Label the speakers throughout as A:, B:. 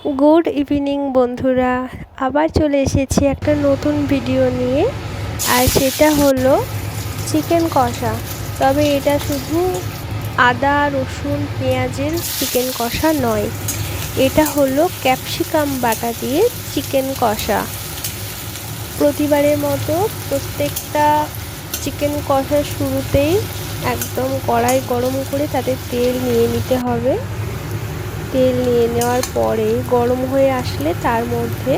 A: Good evening বন্ধুরা, আবার চলে এসেছি একটা নতুন ভিডিও নিয়ে। আর সেটা হলো চিকেন কষা। তবে এটা শুধু আদা রসুন পেঁয়াজের চিকেন কষা নয়, এটা হলো ক্যাপসিকাম বাটা দিয়ে চিকেন কষা। প্রতিবারের মতো প্রত্যেকটা চিকেন কষার শুরুতেই একদম কড়াই গরম করে তাতে তেল নিয়ে নিতে হবে। তেল নিয়ে নেওয়ার পরে গরম হয়ে আসলে তার মধ্যে,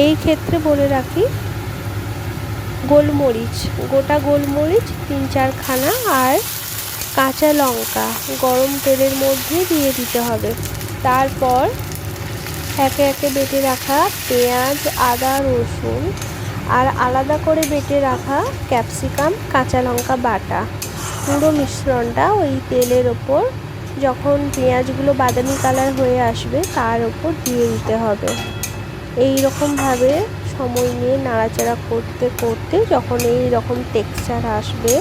A: এই ক্ষেত্রে বলে রাখি, গোলমরিচ, গোটা গোলমরিচ 3-4খানা আর কাঁচা লঙ্কা গরম তেলের মধ্যে দিয়ে দিতে হবে। তারপর একে একে বেটে রাখা পেঁয়াজ আদা রসুন আর আলাদা করে বেটে রাখা ক্যাপসিকাম কাঁচা লঙ্কা বাটা, পুরো মিশ্রণটা ওই তেলের ওপর যখন পেঁয়াজগুলো বাদামি কালার হয়ে আসবে তার ওপর দিয়ে দিতে হবে। এই রকমভাবে সময় নিয়ে নাড়াচাড়া করতে করতে যখন এই রকম টেক্সচার আসবে,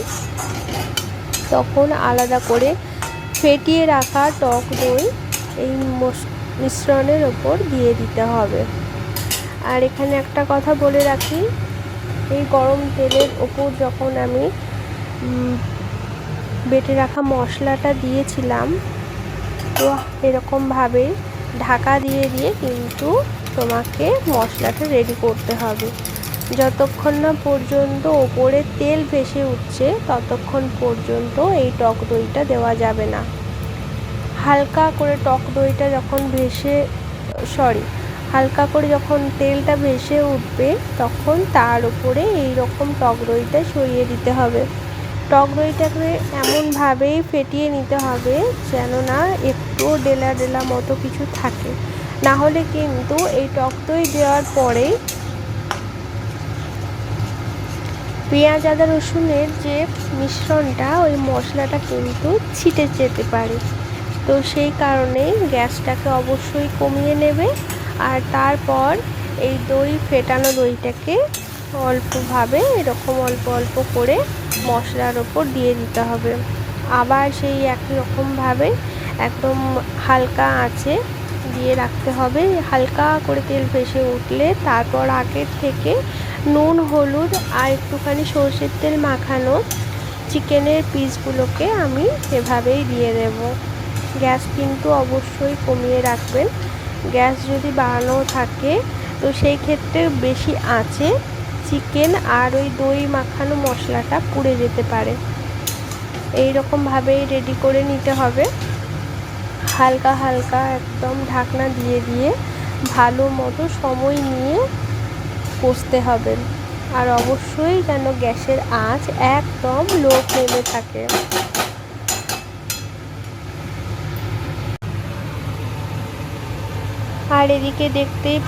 A: তখন আলাদা করে ফেটিয়ে রাখা টক দই এই মিশ্রণের ওপর দিয়ে দিতে হবে। আর এখানে একটা কথা বলে রাখি, এই গরম তেলের ওপর যখন আমি বেটে রাখা মশলাটা দিয়েছিলাম, তো এরকমভাবে ঢাকা দিয়ে দিয়ে কিন্তু তোমাকে মশলাটা রেডি করতে হবে। যতক্ষণ না পর্যন্ত ওপরে তেল ভেসে উঠছে ততক্ষণ পর্যন্ত এই টক দইটা দেওয়া যাবে না। হালকা করে টক দইটা যখন হালকা করে যখন তেলটা ভেসে উঠবে তখন তার উপরে এই রকম টক দইটা ছড়িয়ে দিতে হবে। টক দইটাকে এমনভাবেই ফেটিয়ে নিতে হবে যেন না একটু ডেলা ডেলা মতো কিছু থাকে, না হলে কিন্তু এই টক দই দেওয়ার পরে পেঁয়াজ আদা রসুনের যে মিশ্রণটা ওই মশলাটা কিন্তু ছিটে যেতে পারে। তো সেই কারণে গ্যাসটাকে অবশ্যই কমিয়ে নেবে। আর তারপর এই ফেটানো দইটাকে অল্পভাবে এরকম অল্প অল্প করে মশলার ওপর দিয়ে দিতে হবে। আবার সেই একই রকমভাবে একদম হালকা আঁচে দিয়ে রাখতে হবে। হালকা করে তেল ভেসে উঠলে তারপর আগের থেকে নুন হলুদ আর একটুখানি সর্ষের তেল মাখানো চিকেনের পিসগুলোকে আমি এভাবেই দিয়ে দেব। গ্যাস কিন্তু অবশ্যই কমিয়ে রাখবেন। গ্যাস যদি বাড়ানো থাকে তো সেই ক্ষেত্রে বেশি আঁচে চিকেন আর ওই দই মাখানো মশলাটা পুড়ে যেতে পারে। এই রকমভাবেই রেডি করে নিতে হবে। হালকা হালকা একদম ঢাকনা দিয়ে দিয়ে ভালো মতো সময় নিয়ে কষতে হবে। আর অবশ্যই যেন গ্যাসের আঁচ একদম লো ফ্লেমে থাকে। আর এদিকে দেখতেই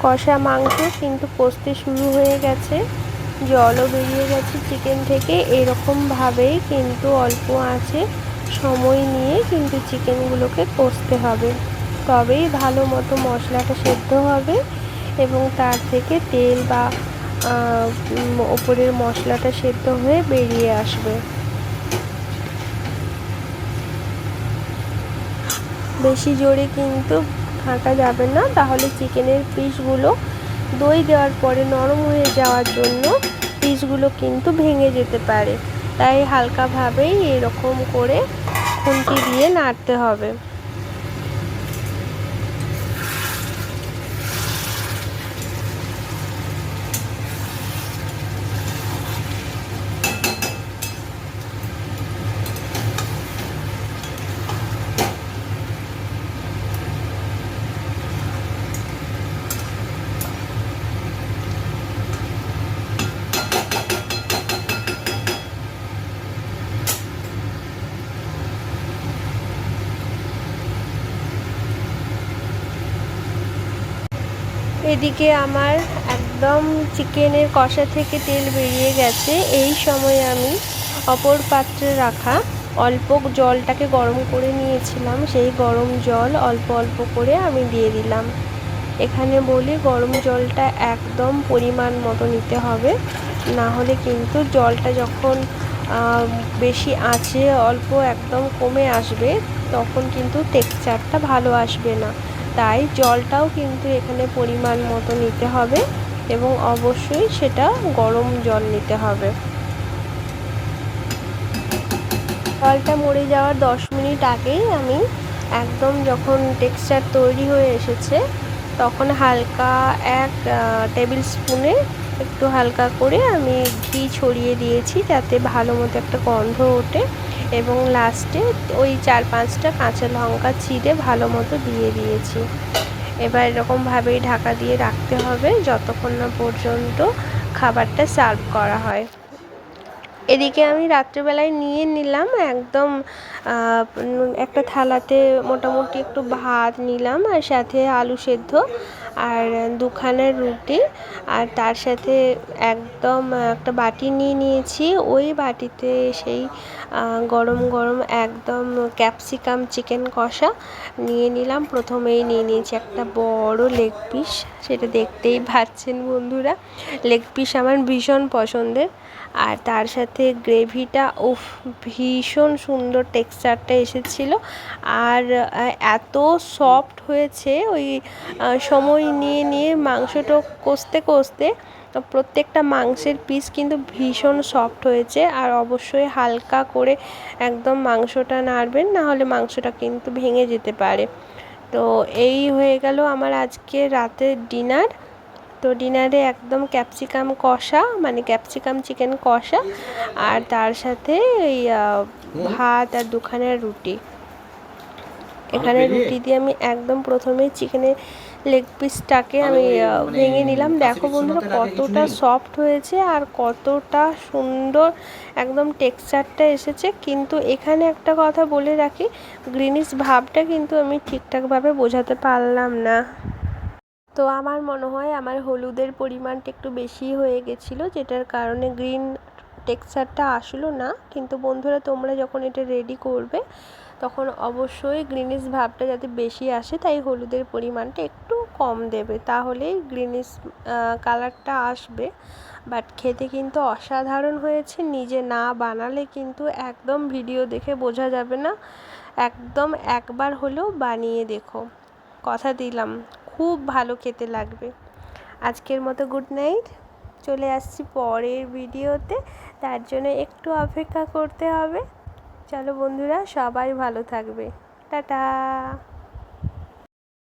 A: কষা মাংস কিন্তু কষতে শুরু হয়ে গেছে, জলও বেরিয়ে গেছে চিকেন থেকে। এরকমভাবেই কিন্তু অল্প আঁচে সময় নিয়ে কিন্তু চিকেনগুলোকে কষতে হবে, তবেই ভালো মতো মশলাটা সেদ্ধ হবে এবং তার থেকে তেল বা ওপরের মশলাটা সেদ্ধ হয়ে বেরিয়ে আসবে। বেশি জোরে কিন্তু ঢাকা যাবে না, তাহলে চিকেনের পিসগুলো দই দেওয়ার পরে নরম হয়ে যাওয়ার জন্য পিসগুলো কিন্তু ভেঙে যেতে পারে। তাই হালকাভাবেই এরকম করে খুন্তি দিয়ে নাড়তে হবে। এদিকে আমার একদম চিকেনের কষা থেকে তেল বেরিয়ে গেছে। এই সময় আমি অপর পাত্রে রাখা অল্প জলটাকে গরম করে নিয়েছিলাম, সেই গরম জল অল্প অল্প করে আমি দিয়ে দিলাম। এখানে বলি গরম জলটা একদম পরিমাণ মতো নিতে হবে, না হলে কিন্তু জলটা যখন বেশি আঁচে অল্প একদম কমে আসবে তখন কিন্তু টেক্সচারটা ভালো আসবে না। তাই জলটাও কিন্তু এখানে পরিমাণ মতো নিতে হবে এবং অবশ্যই সেটা গরম জল নিতে হবে। জলটা মরে যাওয়ার 10 মিনিট আগেই আমি একদম যখন টেক্সচার তৈরি হয়ে এসেছে তখন হালকা 1 টেবিল স্পুনে একটু হালকা করে আমি ঘি ছড়িয়ে দিয়েছি যাতে ভালো মতো একটা গন্ধ ওঠে এবং লাস্টে ওই 4-5টা কাঁচা লঙ্কা চিড়ে ভালো মতো দিয়ে দিয়েছি। এবার এরকমভাবেই ঢাকা দিয়ে রাখতে হবে যতক্ষণ না পর্যন্ত খাবারটা সার্ভ করা হয়। এদিকে আমি রাত্রেবেলায় নিয়ে নিলাম একদম একটা থালাতে মোটামুটি একটু ভাত নিলাম আর সাথে আলু সেদ্ধ আর 2খানা রুটি আর তার সাথে একদম একটা বাটি নিয়ে নিয়েছি। ওই বাটিতে সেই গরম গরম একদম ক্যাপসিকাম চিকেন কষা নিয়ে নিলাম। প্রথমেই নিয়ে নিয়েছি একটা বড় লেগ পিস, সেটা দেখতেই পাচ্ছেন বন্ধুরা। লেগ পিস আমার ভীষণ পছন্দের। আর তার সাথে গ্রেভিটা ভীষণ সুন্দর টেক্সচারটা এসেছিল আর এত সফট হয়েছে ওই সময় নিয়ে নিয়ে মাংসটা কষতে কষতে প্রত্যেকটা মাংসের পিস কিন্তু ভীষণ সফট হয়েছে। আর অবশ্যই হালকা করে একদম মাংসটা নাড়বেন, না হলে মাংসটা কিন্তু ভেঙে যেতে পারে। তো এই হয়ে গেল আমার আজকে রাতের ডিনার। তো ডিনারে একদম ক্যাপসিকাম কষা মানে ক্যাপসিকাম চিকেন কষা আর তার সাথে এই ভাত আর 2খানা রুটি। এখানে রুটি দিয়ে আমি একদম প্রথমেই চিকেনের লেগ পিসটাকে আমি ভেঙে নিলাম। দেখো বন্ধুরা কতটা সফট হয়েছে আর কতটা সুন্দর একদম টেক্সচারটা এসেছে। কিন্তু এখানে একটা কথা বলে রাখি, গ্রিনিশ ভাবটা কিন্তু আমি ঠিকঠাকভাবে বোঝাতে পারলাম না। তো আমার মনে হয় আমার হলুদের পরিমাণটা একটু বেশি হয়ে গেছিলো, যেটার কারণে গ্রিন টেক্সচারটা আসলো না। কিন্তু বন্ধুরা তোমরা যখন এটা রেডি করবে তখন অবশ্যই গ্রিনিশ ভাবটা যাতে বেশি আসে তাই হলুদের পরিমাণটা একটু কম দেবে, তাহলেই গ্রিনিশ কালারটা আসবে। বাট খেতে কিন্তু অসাধারণ হয়েছে। নিজে না বানালে কিন্তু একদম ভিডিও দেখে বোঝা যাবে না। একদম একবার হলেও বানিয়ে দেখো, কথা দিলাম খুব ভালো খেতে লাগবে। আজকের মতো গুড নাইট। চলে আসছি পরের ভিডিওতে, তার জন্য একটু অপেক্ষা করতে হবে। চলো বন্ধুরা, সবাই ভালো থাকবে। টাটা।